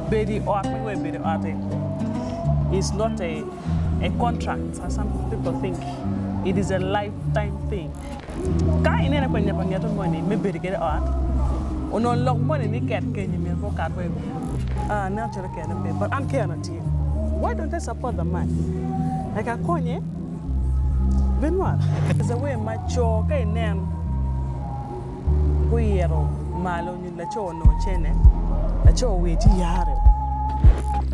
Bedi art, is not a contract, as some people think. It is a lifetime thing. Kai nene kwenye panyato money, me bedi get art. Ono lock money ni cat kenye me for card way. Natural can pay, but I'm care not you. Why don't I support the man? Like a konye, Benoit. It's a way mature kay nem. Kuyero malo ni la cho no chene. La cho we ti yare.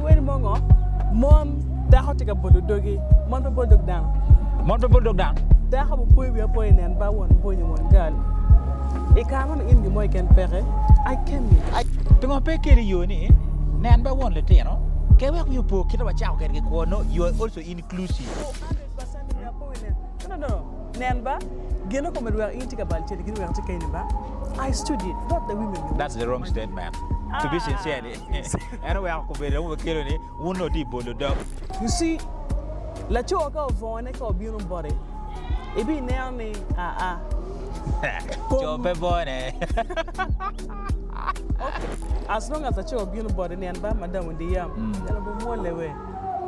When mongo, mom da hot take a bodogi, mom people dog down. Mom people dog down. There have a boy we are boy and by one boy and one girl. A carbon in the boy can pere. I came in. I don't pay carry you ni. Nan by one letty, no? Can you put kid of a child can get no? You are also inclusive. 100% no. Nanba, Geno come where eating about children were to Canada. I studied, not the women. That's the wrong statement. To be sincere, anyway, I'll be over killing one or deep dog. You see, let you go for an echo of beautiful body. It be near me, Job boy. As long as the show of beautiful body and by Madame with the yam, then I'll be more away.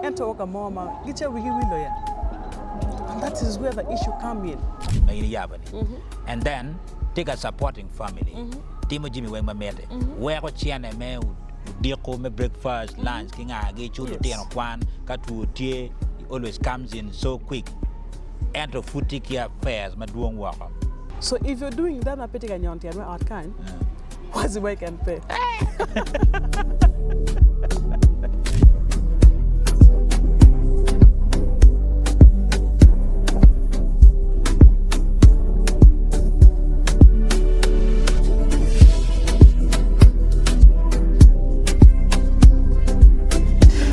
And talk a mama, get your wiggy lawyer. And that is where the issue comes in. And then take a supporting family. Timo Jimmy when my mate. Where what she and a man dear call me breakfast, lunch, king I get you to tea on one, cut to tea, always comes in so quick. And to food take care affairs, my doing work. So if you're doing that, I'm petting on your out kind. What's the way I can pay?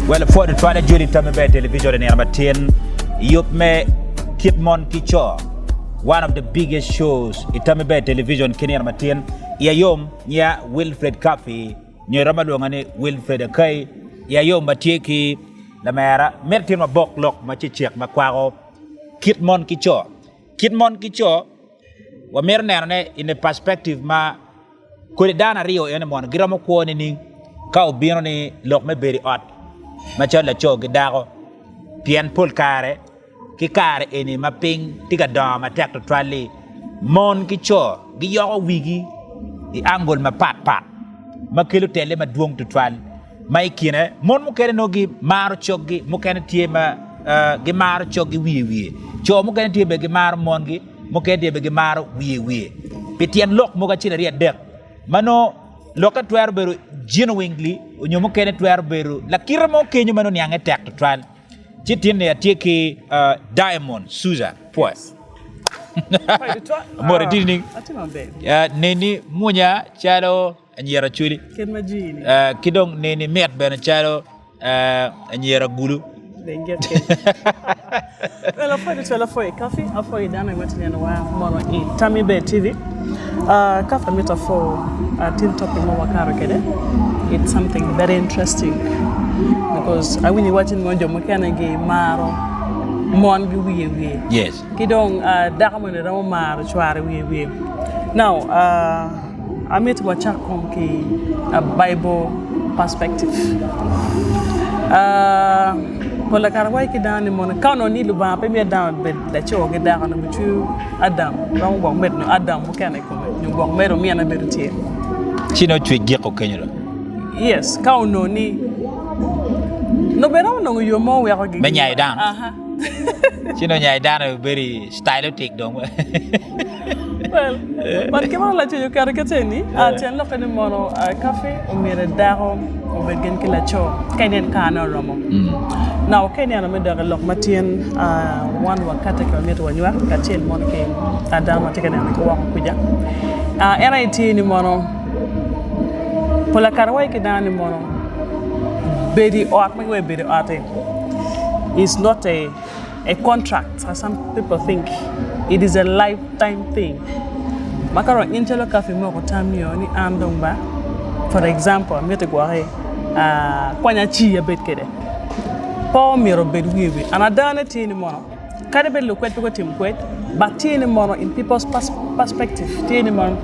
Well, for the trial jury time by television in Amatin, you may keep MON Kicho, one of the biggest shows in Tamibe television Kenya Amatin. Yayom nya Wilfred Cafe, nya Ramalongane Wilfred Kai, Yayom Matieki, la Mara, Mertin ma bok lok ma chichek ma kwaro, Kit MON Kicho. Kit MON Kicho, wa mernerne in the perspective ma Kuridana Rio enemon, Gramo Kwoni, Kao Bironi, Lok me beri art. Machal la cho gidaro pian pol kare ki kare eni mapping tiga dama tek to trali mon ki cho gi yo wigi I angol ma pat ma kelo tele ma duong to tral mai kine mon mo kene no gi maro chogi mo kene tie ma gi maro chogi wi cho mo kene tie be gi maro mon gi mo kene be gi maro wi petien lok mo ga chira ria dek mano loka tuar beru genuinely nyomo kene tuar beru la kiramo kenyo mano nyange tek to tral chitin ne atieki Diamond Suza pues more dini neni munya chalo anyera chuli kidong neni met bena chalo anyera gulu well afoi coffee afoi dana ngwatini na wa mono e Tamibe TV kafa metaphor tin topic mo wakaro kede. It's something very interesting because I when you watching ngonjo mokana ge maro mon gi wiye yes kidong dagamo ne ramo maro chware wiye now I met wachakom ki a Bible perspective Pola karwai ki dan ni mon kano ni lu ba pe mi dan be da cho ge da no bitu Adam ram bo met no Adam mo kane ko ñu bo mero mi na bertie chino twe ge ko kenyo yes ka no ni no be no yo mo we ko ge be nyai dan aha chino nyai dan very stylistic dong well man ke la ci yo karikate ni ten lo kene mono café o mere daro o be gen ki la cho kanen kana romo now Kenya na medara lok matien one wakata kwa meto wanywa katien mon ke adama tekene ko wa kuja RIT ni mono pola karwai ke dani mono bedi art me bedi art is not a contract as some people think. It is a lifetime thing makaro intelo cafe mo ko tamio ni andong ba for example mete gware kwanya chi ya bet kede Paul Miro Bedwiwi, and I done it in mono. Cadabel look at but teen mono in people's perspective. Teen mono.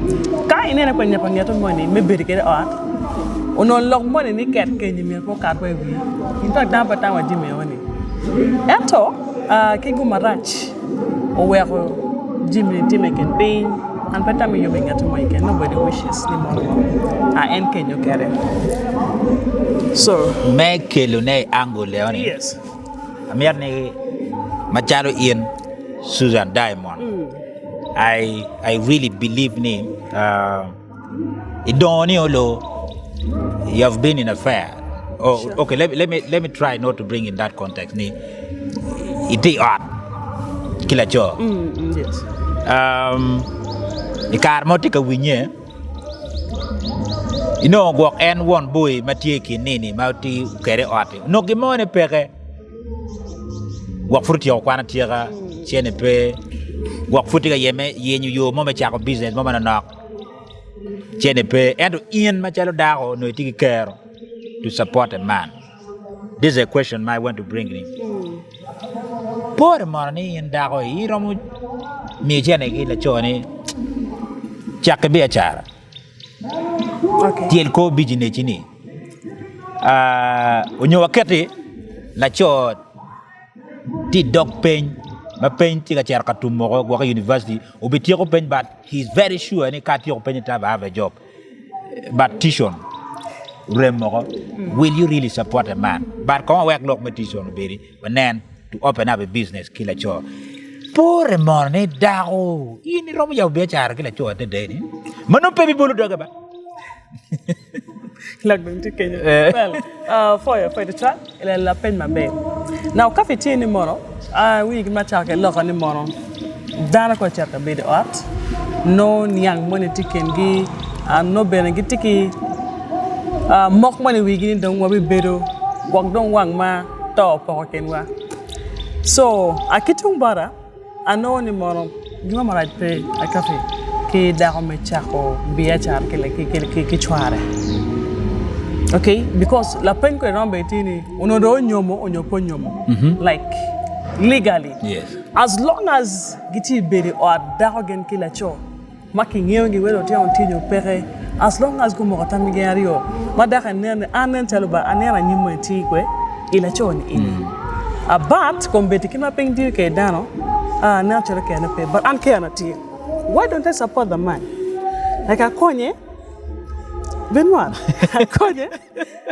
Kai in any point money, maybe get art. Uno log money ni ket Kenya mi po kat we wi. In fact da bata wa jime woni. Eto kingu marach o we ko jime time ken be and better me you be ngatu mo ken nobody wishes ni mo. En Kenya kere. So me kelo ne angle leoni. yes. Amir ne machalo in Susan Diamond. I really believe ni idoni olo you have been in a fair. Oh, sure. Okay. Let me try not to bring in that context. Ni iti art kila cho. Yes. Ikar moti ka winye. You know, walk and one boy matie kinini mauti kere art. No gimone peke. Walk fruit yo kwana tiega chene pe. Walk fruit ga yeme yenyu yo mama chako business mama na knock. Chene pe and in machalo dago no tiki care to support a man. This is a question I want to bring in. Poor money in dago iromu mi chene ki la choni chakabe achara. Okay. Tiel ko business chini. Onyo wakati la cho ti dog pain ma pain ti ka char katumo ko university obiti ko pain but he's very sure any cat your pain to have a job. But Tishon will you really support a man? But come work lock Tishon baby but then to open up a business kila cho. Poor money dao ini romo ya be char kila cho today ni. Mano pe bi bolu doga ba. Like to Kenya. Well, for the chat, la pen my babe. Now, coffee tea ni moro. We match out a lock on the moro. Dana ko chaka be the art. No young money ticket gi, no benefit tiki. Mock money we get don't worry bedo. Walk don't wang ma to pokenwa. So, I kitung bara. I know ni moro. Give me right pay a coffee. Ki da me chako biya char ke la ki chware. Okay, because la pen ko rambe tini uno do nyomo onyopo nyomo. Like legally. Yes. As long as giti beri or dagen kila cho. Maki ngi welo te on tinyo pere. As long as gumo katami geario. Madaka nene anen taluba anera nyimo ti kwe ila cho ni ini. But kombeti kima peng dir ke dano natural ke na pe but an ke na ti. Why don't I support the man? Like a konye, Benoit, a konye,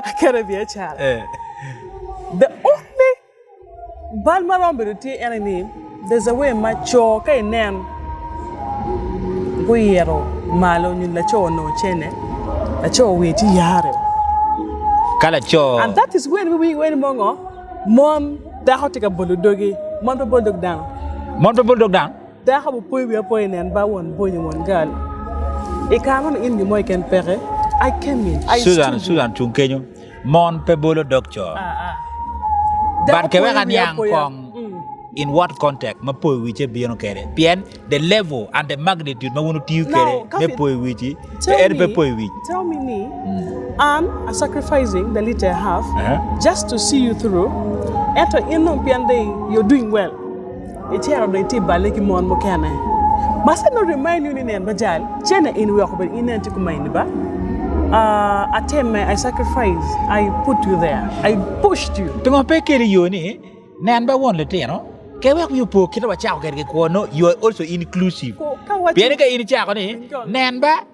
I can't be a child. The only Balmaramberti enemy, there's a way macho, Kainen Guero, Malo, Lacho, no chene, Lacho, wait, yare. Calacho. And that is when we went mongo, Mon, the hotika buludogi, Monte Bulldog down. Monte Bulldog down? There have a boy we are pointing and by one boy and one girl. A carbon in the Moican Pere. I came in. Susan Chunkenyo, Mon Pebolo doctor. But Kevin Yang Kong, in what context? Mapo which a bion carry. Bien, the level and the magnitude, Mawunu Tiu carry, Mepo which, tell me, I'm sacrificing the little I have just to see you through. Enter in no piande, you're doing well. It's here on the table, like Mon Mokane. Must I not remind you in Bajal, China in work, but in Antikumainiba? I sacrifice, I put you there, I pushed you. Don't pay carry you, Namba won't let you know. Can you put Kitawa Chow get you are also inclusive. Pianica in Chacone, Namba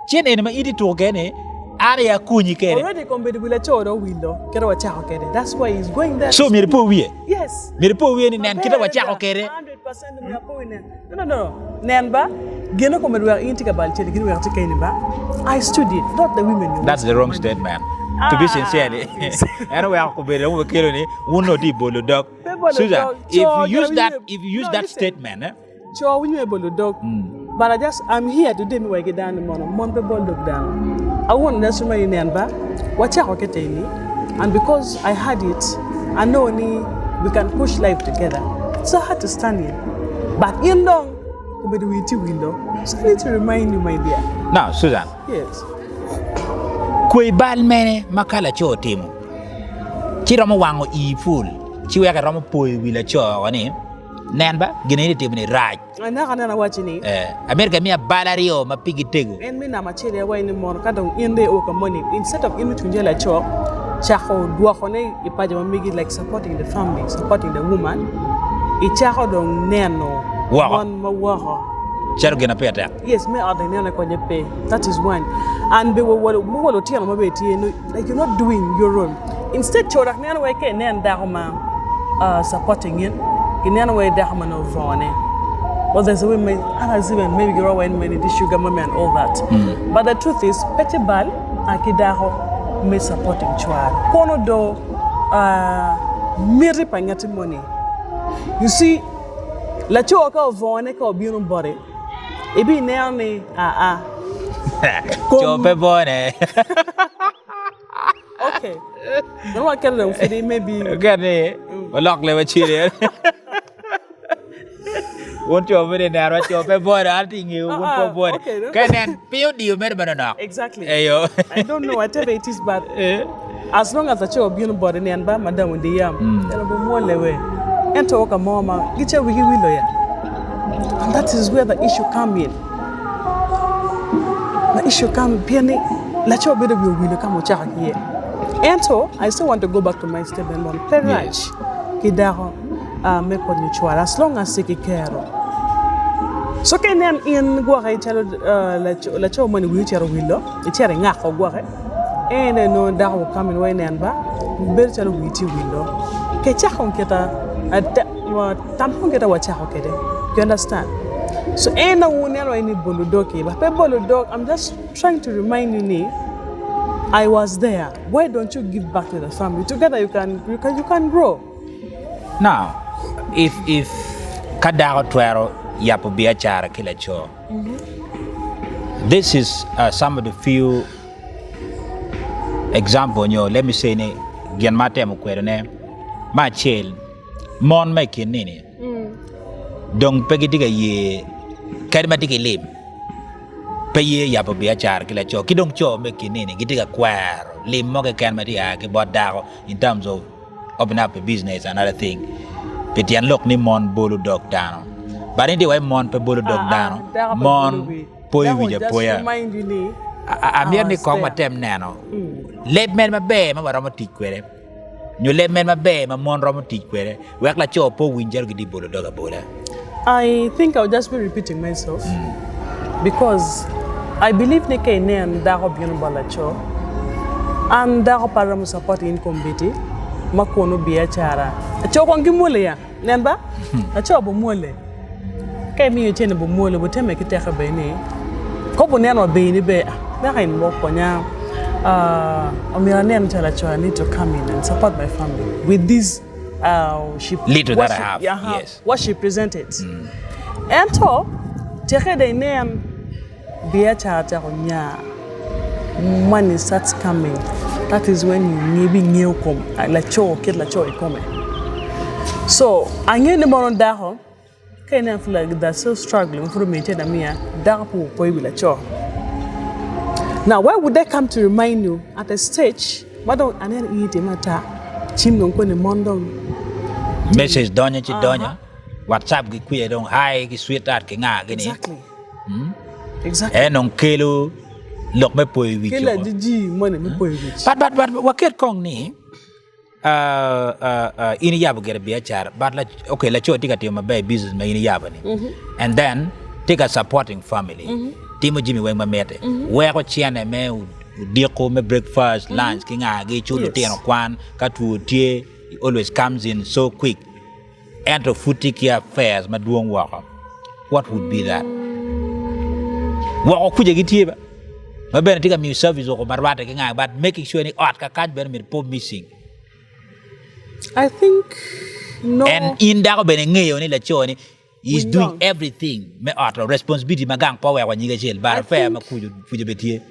Chen enema eat it to again, Aria Kuni carry. Already compared with a choro window, Kerawa Chow carry. That's why he's going there. So, Miripo, yes. Miripo, and Kitawa Chow carry. 100% no. Namba, Geno come we are integral to the I studied, not the women. That's the wrong statement. To be sincere, anyway, I'll be over killing one or the bolo dog. Susan, if you use that statement, sure, we able to dog. But I'm here to do me get down the Mon people look down. I want to my Namba, watch out and because I had it, I know we can push life together. So I had to stand here. But in long, over the window, so I need to remind you, my dear. Now, Susan. Yes. Kwe bal mene makala cho timu. Chiramo wango I full. Chiweka ramo poi wila cho wani. nen ba gine ni tibni raj Ana kana wachi ni. America mi balario ma pigi tego En mi na machele wa ni mon kada inde o ka money instead of inu tunje la cho chako dua khone ipaje ma migi like supporting the family, supporting the woman. I chako dong neno. Mon ma wa. charo gena peta Yes, me are the nana ko nyepe. That is one. And be wo tia ma beti like you're not doing your own. Instead chorak nana wa ke nen dagma supporting it. Kinana wa dagma no vone. Well, there's a way maybe grow when many the sugar mommy and all that. But the truth is, Petibal akidaho me supporting child. Kono do miri pangati money. You see, la choka vone ka obi no body. Ebi nearly chope bone Okay. No one can know maybe gane lock le chile won't you over there what your boy arting you won't boy can pio dio mer banana exactly. Ayo I don't know whatever it is, but as long as the child be on body and ba madam with the yam, there will be more lewe. And talk a mama, get your wiki willow. And that is where the issue come in. The issue come penny, let your bit of your will come here. And so I still want to go back to my statement on Perach. Kidaho make on mutual as long as they care. So can then in go ahead tell let your money wheelchair willow, it's a ring or go ahead. And I know that will come in when and back, better wheelchair willow. Ketchakon keta at tampon get a watchakede. You understand? So ain't no one any boludoki, but boludok, I'm just trying to remind you, I was there. Why don't you give back to the family? Together you can grow. Now, if kadaro twero yapo bia chara kila cho. This is some of the few example let me say ne gian mate mo kwere ne ma chel mon make nini. Dong pegi diga ye kadma diga lim. Pe ye yapo bia chara kila cho. Kidong cho make nini gidiga kwar lim mo ke kan madia ke bodaro in terms of open up a business and other thing. Petian look ni mon bolu dog down. But anyway, mon pe bolu dog down. Mon poi wija poya. Amir ni kong matem nano. Let men ma be ma romantic kwere. You let men ma be ma mon romantic kwere. Work la cho po winjer gidi bolu dog abola. I think I'll just be repeating myself because I believe ne kay nen da ko bion bala cho. And da ko para mo support in community. Makono biya chara. Cho ko ngimole ya. Nemba? Cho bo mole. Kay mi yo chene bo mole bo teme ki texa be ni. Ko bo neno be ni be. Na kain mo ko nya omira nen chala cho I need to come in and support my family with this little that I have. Yes. What she presented. And to teke de nem biya chara nya money starts coming. That is when you maybe new come like cho kid la cho come. So I knew the more on that home. Can I feel like they're still struggling for maintain a mere dark boy with a cho. Now why would they come to remind you at a stage? What don't I eat a matter? Chim don't go in mondo. Message donya chi donya. WhatsApp gi kuya dong hi gi sweetheart ki nga gini. Exactly. Exactly. Eh non kelo look me poi wicho. Kela jiji money me poi wich. But waket kong ni ini yabu get be char but la okay la cho tika tema be business ma ini yabu ni. And then take a supporting family. Timo Jimmy weng ma mete. We ko chiane me diko me breakfast, lunch ki nga gi chulo teno kwan ka tu tie always comes in so quick. And to futiki affairs ma duong wako. What would be that? Wako kuja gi tie ba. Ma bene tika mi service ko marwata ki nga but making sure ni ot ka kaj ben mi po missing. I think no. And in that bene ngayo ni la choni he's doing everything. Me ot responsibility magang power wa nyiga chel bar fair ma kuju betie.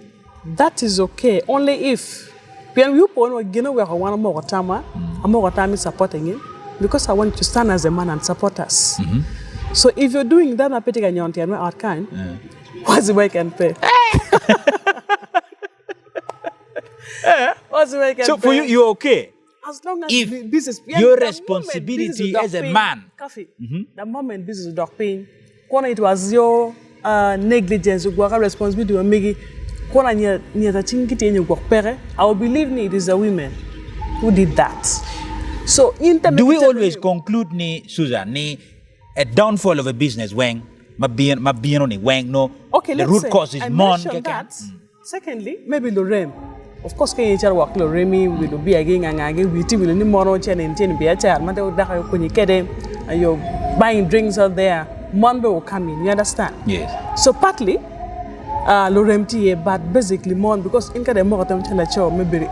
That is okay only if when you pon wa gina we wan mo tama amo tama supporting him because I want to stand as a man and support us. So if you're doing that na petika nyonti and art kind what's the way can pay? What's the way can So pay? for you, you're okay. as long as if business, your responsibility as a man. Coffee. The moment business is dog pain, it was your negligence, your responsibility, or make I will believe it is the women who did that. So, do we always conclude, Susan, a downfall of a business when the root cause is MON? Secondly, maybe Lorraine. Of course, can you work Lorraine will be again and again. We will need more and be a child. You're buying drinks out there. MON will come in. You understand? Yes. So partly, Lorraine, but basically MON because in the more time maybe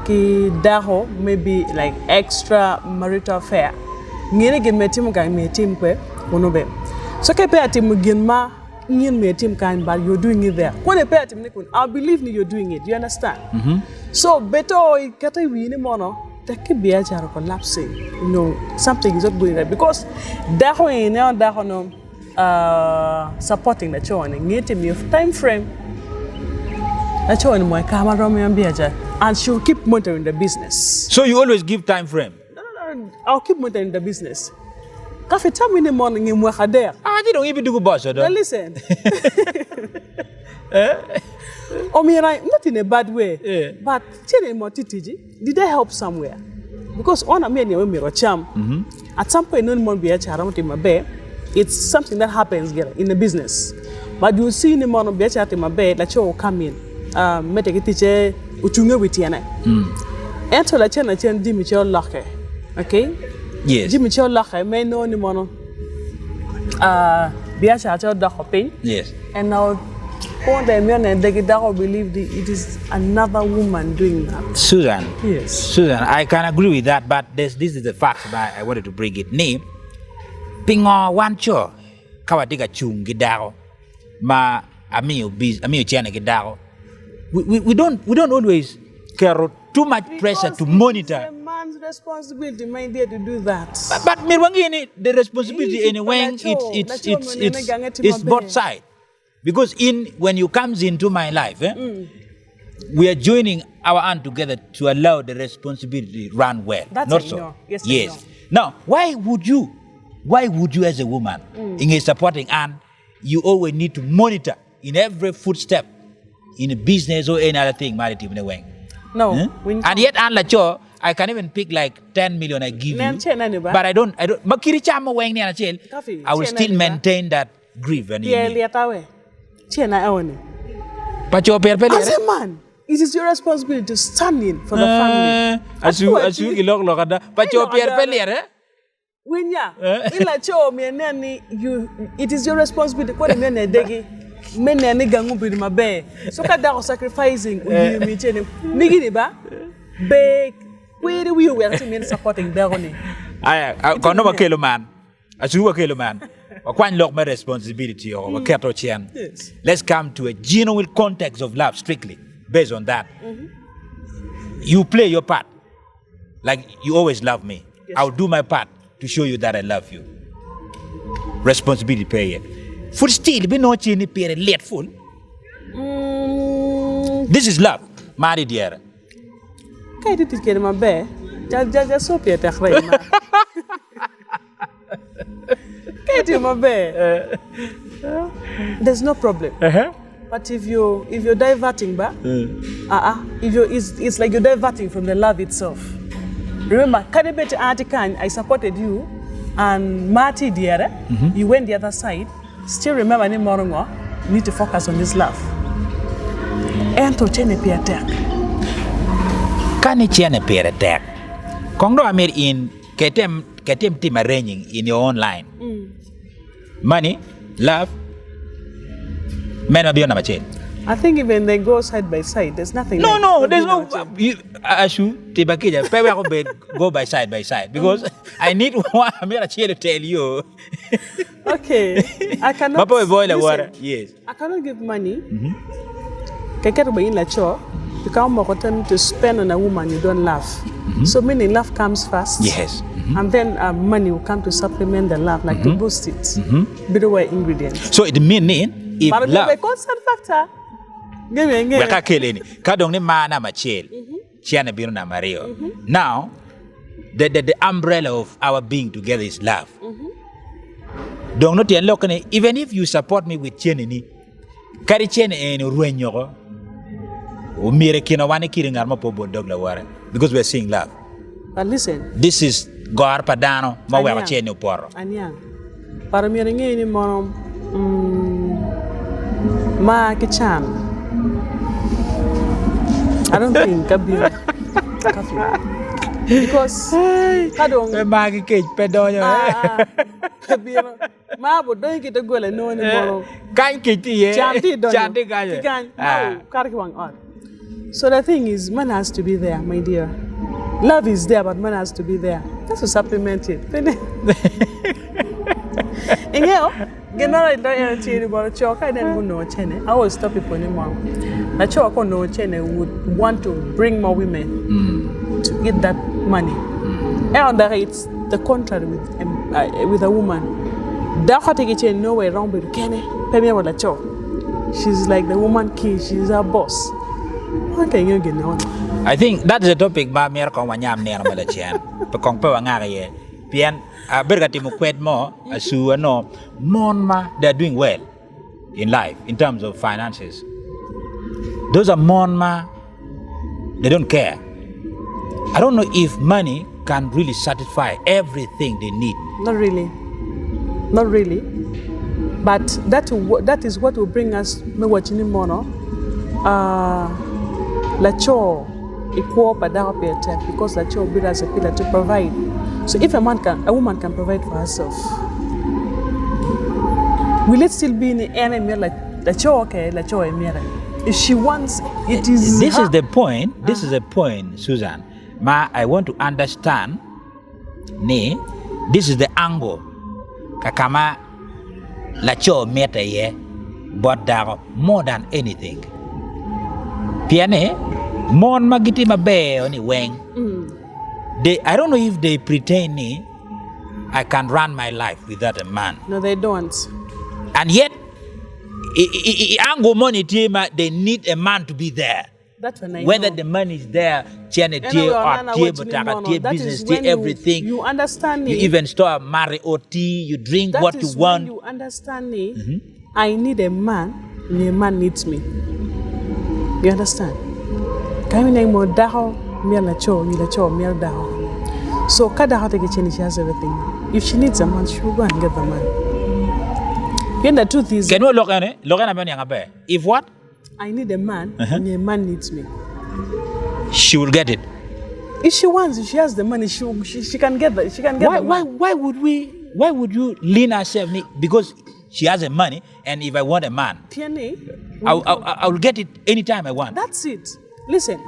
ki daho maybe like extra marital affair. Ngene gen metim ka metim kwe onobe. So ke pe atim gen ma ngin metim kan but you're doing it there. When pe atim ne kun I believe you're doing it. You understand? So better kata wi ni mono that could be a jar collapsing. You know something is not going right because daho ene daho no supporting the chon ngete me time frame. The chon mo camera me ambiaja. And she'll keep monitoring the business. So you always give time frame? No. I'll keep monitoring the business. Coffee, tell me in the morning in Wakadere. They don't even do good boss, Now listen. Not in a bad way. But did they help somewhere? Because on a man, you're a charm. At some point, no one be a charm in my bed. It's something that happens in the business. But you see in the morning, be a chat in my bed, that you will come in. Make teacher. Uchunge witiana. Ento la chena chen Jimmy Chol Locke. Okay? Yes. Jimmy Chol Locke may know ni mono. Biacha Chol Dockopin. Yes. And now all the men and the Gidao believe it is another woman doing that. Susan. Yes. Susan, I can agree with that, but this is the fact that I wanted to bring it. Name Pingo Wancho Kawadiga Chung Gidao. Ma Amio Chena Gidao. We don't always care too much pressure to monitor. It's a man's responsibility, my dear, to do that. But the responsibility anyway, it's both sides. Because when you comes into my life, we are joining our hand together to allow the responsibility run well. That's not it, so. no. Yes. Now, why would you as a woman in a supporting hand, you always need to monitor in every footstep in a business or any other thing, No. And yet, I can even pick like 10 million I give you, but I don't. I will still maintain that grief. But as a man, it is your responsibility to stand in for the family. It is your responsibility. Men and nigga be my bear. So that sacrificing Nigini ba? Beg where do we were to supporting Beroni? I can never kill a man. As you kill a man. I can't lock my responsibility or a cat or chain. Let's come to a genuine context of love strictly based on that. You play your part. Like you always love me. Yes. I'll do my part to show you that I love you. Responsibility period. For still be no chini pere late full. This is love, married dear. Kay did it get my bear? Just so Peter right now. Kay my bear. There's no problem. But if you're diverting back, it's like you're diverting from the love itself. Remember, Kadebete Artican, I supported you, and Marty dear, you went the other side. Still remember ni morongo, you need to focus on this love. And to change the attack. Can you change the attack? Kongdo amir in ketem team arranging in your own line. Money, love, men will be on a chain. I think even they go side by side, there's nothing. No, there's no. Ashu tibakija, go by side because I need one. I'm here to tell you. Okay, I cannot. Listen, yes. I cannot give money. You can't to spend on a woman you don't love. So meaning love comes first. Yes. And then money will come to supplement the love, like to boost it. Be the way ingredients. So it means if but love. But constant factor. Give me. Kadong ni mana machel. chiane biro na mario. Now, the umbrella of our being together is love. Don't not look even if you support me with chiene ni, kari chiene en ruenyo. Umire kina wane kiri ngarma po bodog la ware because we are seeing love. But listen. This is Gar Padano, Mawa Cheno Poro. Anya. Para mi ringi ni monom ma kichan. I don't think kabir coffee. Because kadong Magi cage pedonyo. kabir ma bodoy kita gole no ni monom. Kan kiti ye. Chanti gaje. No, karkiwang on. So the thing is, man has to be there, my dear. Love is there, but man has to be there. That's to supplement it. And generally, I always stop people anymore. The choka no chene would want to bring more women to get that money. And it's the contrary with a woman. That no way wrong with Kenny. She's like the woman king. She's her boss. I think that's the topic ba mer ko wanyam ne ma la chen pe kong pe nga ye pian bergati mo kwet mo asu no mon ma they're doing well in life in terms of finances. Those are mon ma, they don't care. I don't know if money can really satisfy everything they need. Not really, but that is what will bring us me watching mono la cho equal because la cho build as a pillar to provide. So if a woman can provide for herself, will it still be in the enemy like la cho okay la cho emira? If she wants, it is. This is the point. This is the point, Susan. I want to understand. This is the angle. Kakama la cho meta ye, but there more than anything. Piane, mon magiti mabe oni weng. I don't know if they pretend I can run my life without a man. No, they don't. And yet, ango money they need a man to be there. That's when I whether know. the money is there, business, everything. You understand me. You even store marry or tea. You drink that what you want. You understand me. I need a man, and a man needs me. You understand? Kami na mo daho miel la cho miel daho. So kada how take change, she has everything. If she needs a man, she will go and get the man. Then the truth is. Can we look at it? If what? I need a man, and a man needs me. She will get it. If she wants, if she has the money, she can get that. She can get the money. Why would you lean herself? Because she has the money, and if I want a man, I will get it anytime I want. That's it. Listen.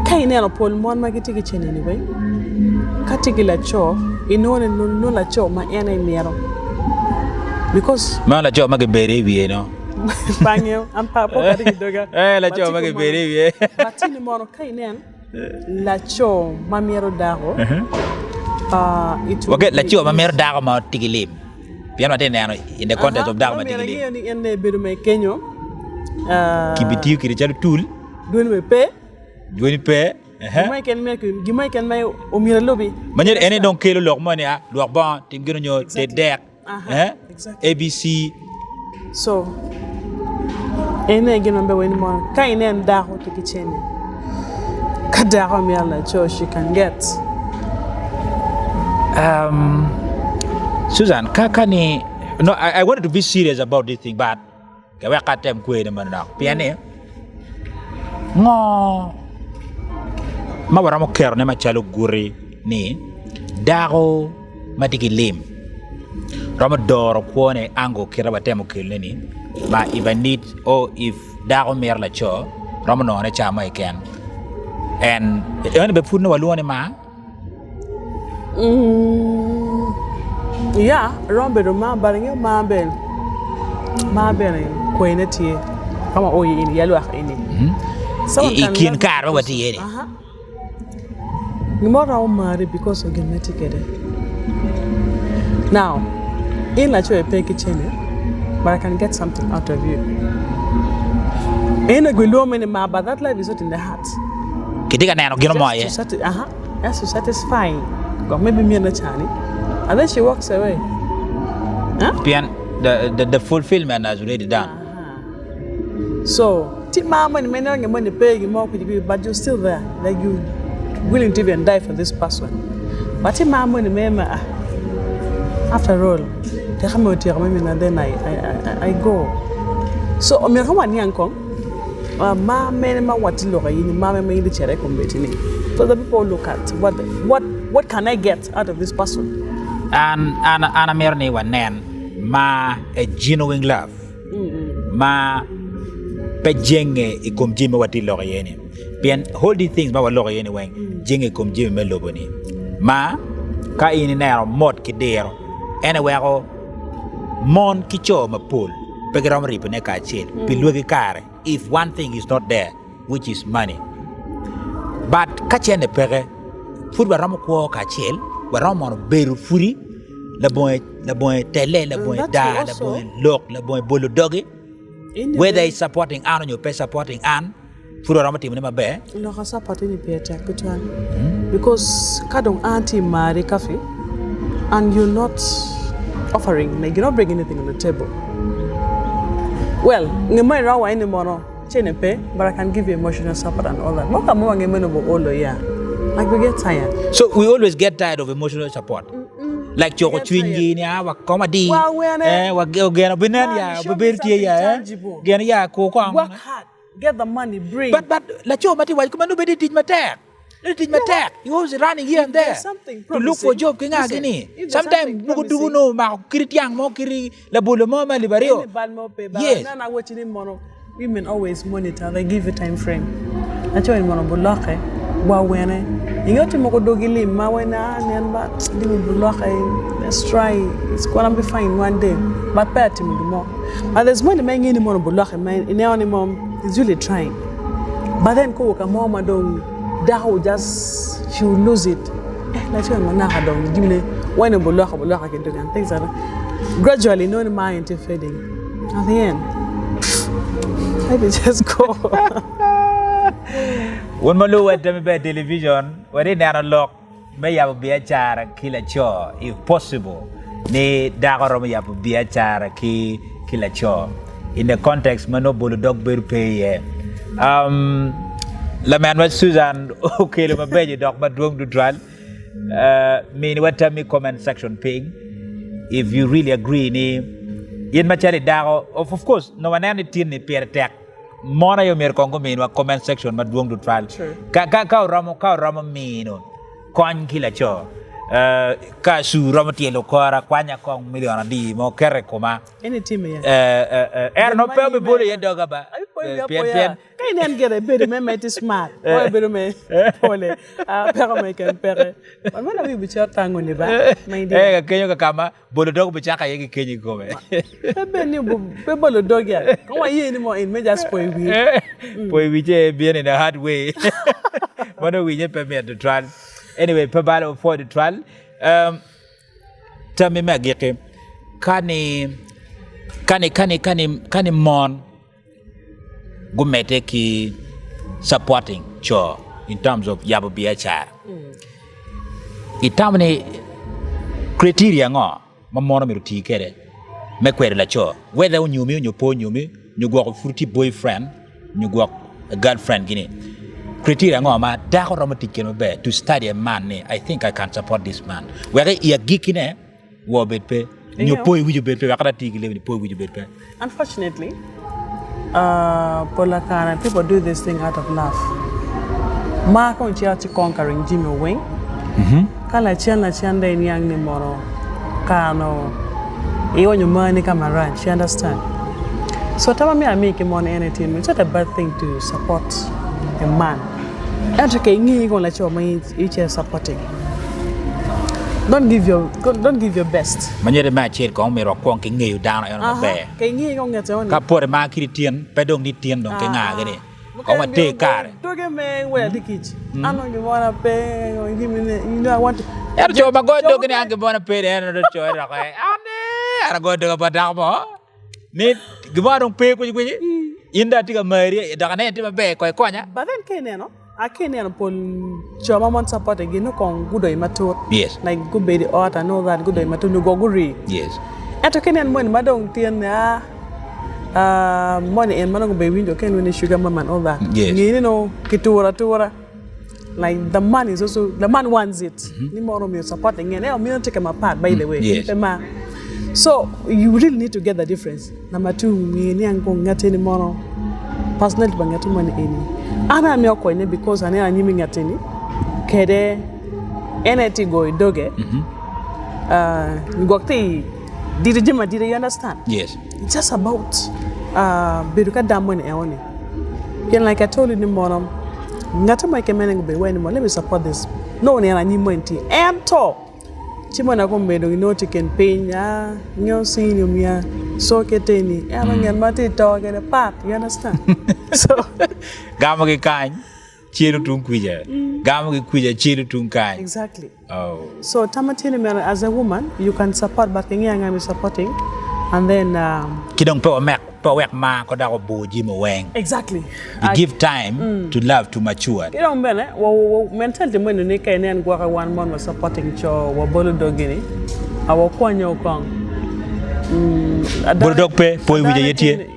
Kainelo Paul mon magitiki chen anyway. Katiki la cho, inone no la cho ma ene miero. Because ma la cho magabere wie no. Bangyo, am papa katiki doga. La cho magabere wie. Batini mono kainen la cho ma miero dago. Okay, la cho ma miero dago ma tigilim. Piano in the context of dago ma tigilim. Ni ene biru me kenyo. Kibitiu kirichalu tool. Duin me pe. Duin pe. Gimai can may omira lobby. Manier any don't kill log money, log bon, Tim Gino, the deck, ABC. So, any again number when more kind and daho to kitchen. Kadaho miala cho she can get. Susan, kakani. No, I wanted to be serious about this thing, but kawa katem kwe na manana. Piane. Ngo. Mawara mo kero ne machalo guri ni dago matikilim. Rama doro kuone ango kira batemo kilini. But if I need if dago mer la cho, rama no ne chama iken. And ene be put no waluone ma. Yeah, rombe do ma baringe ma ben. Ma ben ko eneti. Kama oyi ini yalu akini. Ikin karo wati yeni. You more marry because of genetic. Now, in la cho pay kitchen, but I can get something out of you. Ain't a good woman, but that life is not in the heart. Kitika neno gino mo ye. That's to satisfy. God, maybe me and the Chani. And then she walks away. Huh? The fulfillment is already done. So, mama and men money paying more, but you're still there. Like you willing to even die for this person. But mama and men, after all, and then I go. So, I'm going to go. Ma what look in mama in the chair committing. So the people look at what can I get out of this person? And Amerine one nan ma a genuine love. Ma pejenge ikum jime wati loriyeni. Bien hold the things ma wa loriyeni weng jenge ikum jime me loboni. Ma ka ini nero mod kidero. Anywhere ko mon kicho ma pool. Pegram ripene ka chil. Pilwe kare. If one thing is not there, which is money. But kachene pere food waramo ko ka chil. Waramo beru furi. La boy tele, la boy da, la boy look, la boy bolo doggy. Whether it's supporting Ann or you pay supporting Ann, food waramo team nema be. No, supporting the paycheck, because kadong auntie marry coffee, and you're not offering, like you're not bringing anything on the table. Well, ngemai rawa any mono, chene pay, but I can give you emotional support and all that. What am I going to all the year? Like we get tired. So we always get tired of emotional support. Like choko twingi ni wa comedy. Wa gena binan ya, bebelti ya. Gena ya ko ko. Work hard, get the money, bring. But la cho mati wa kuma no be teach matek. Teach matek. You always running here and there. To look for job kinga gini. Sometimes mugo dugu no ma kritiang mo kiri la bolo mo ma libario. Yes. Na watching him mono. Women always monitor. They give a time frame. Na cho mono bulake. Wa wene. Ingoti moko dogili ma wena namba dimi bulake. Let's try. It's gonna be fine one day. But pay to me more. But there's money mengi ni mono bulake man. In any mom is really trying. But then ko ka mama don that will just she will lose it. Let's go na ha don give me when a bulaka can do and things like that. Gradually no mind fading. At the end, maybe just go. When Malu went to me television, when they analog, may have be a char, kill a chore, if possible. Ne dagoro may have be a char, kill a chore. In the context, Mano Bulldog Bill pay. La man was Susan, okay, my baby dog, but wrong to trial. Mean what tell me comment section ping. If you really agree, in my charity dago, of course, no one anything ni peer attack. Mona yo mer kongo mean wa comment section but wrong to trial. Ka ramo mean kon kila cho. Ka su ramo tielo kora kwanya kong million di mo kere koma. Any team ya. No pe me bole ye doga ba. Pien. Can get a bit me smart. Boy bit me pole. Pere me can pere. But when we be chat tango ni ba. My dear. Kenyo ka kama bolo dog be chaka ye kenyo ko me. Be ni bolo dog ya. Come on here anymore in me just poi we. Poi we je bien in a hard way. Mono we je permit the trial. Anyway, per battle for the trial. Tell me magike. Kani mon gumete ki supporting cho in terms of yabu BHR. Itamne criteria ngo mamona miruti kere me kwere la cho whether unyumi unyopo nyumi nyugwa fruity boyfriend nyugwa girlfriend gini criteria ngo ma da ko romantic no be to study a man ne I think I can support this man where ya gikine wo betpe nyopo wi betpe wakata tigile ni po wi betpe. Unfortunately, Polakana, people do this thing out of love. Mark on Chiachi conquering Jimmy Wing. Kala Chanda in young Nimoro. Kano. Even your money come around, she understand. So tell me I make him on anything. It's not a bad thing to support a man. And okay, you gonna let your man each year supporting. Don't give your best. Manyere ma chet ko me ro kwon ke ngeyu down on be. Ke ngi ko ngete on. Ka pore ma kiri tien pe dong ni tien dong ke nga gene. Ko wa te kare. To get me where the kitch. I know you wanna pay or give me you know I want. Er jo ma go dong ni ange bona pe er do cho ra ko. Ane ara go dong pa da mo. Ni gwa dong pe ko inda tiga mari da kana tima be ko konya. But then keneno akeneno pol choma mon support again kon gudo imatot. Yes. Like good be the art and all that gudo imatot no go guri. Yes. Eto kenen mon madong tien na money and manong be window ken when sugar mama and all that. Yes. You know kitura. Like the man is also the man wants it. Ni more me supporting and me not take him apart by the way. Yes. So you really need to get the difference. Number 2, me ni ango ngate ni more personal bangatu money any. Ana me ko ni because ani anyimi ngate ni kede eneti go doge. Ngokti did you understand? Yes. It's just about beduka damon e oni. Ken like I told you ni more ngata mai kemeneng be when let me support this. No ni anyimo enti. And to chimona ko medo no chicken pain ya nyo senior mia so keteni ngan mati to get a part, you understand? So Gamo ke kan chiru tung kuija. Gamo ke kuija chiru tung kan. Exactly. Oh. So tamatini me as a woman you can support but ngia me supporting and then Kidong pe wek ma ko da ko boji mo weng. exactly. You give time to love to mature. You know mbele wo mentality mo ni kay nen gwa ka 1 month supporting cho wo bolo dogini awo kwanyo kong Bolo dog pe poy wije yetie.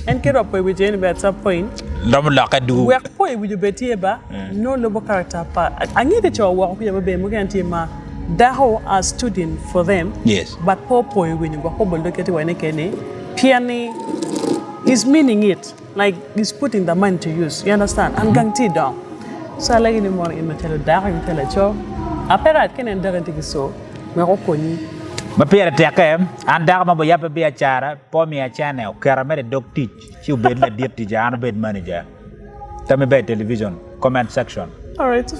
En kero poy wije ni at some point Lam la ka du. we poy wije betie ba no lobo character pa angite cho wo ko be mo ganti ma daho as student for them. Yes. But poy wije go ko bolo kete wene kene piani is meaning it like is putting the mind to use, you understand? And gangti down so I like ni more in matelo daga matelo cho apera kenen daga tigi so me ko koni Ma pera te kem an da ma bo ya pe bi achara po mi achane o kara mere dog teach chi be la diet ti jan be manager. Tame be television comment section. all right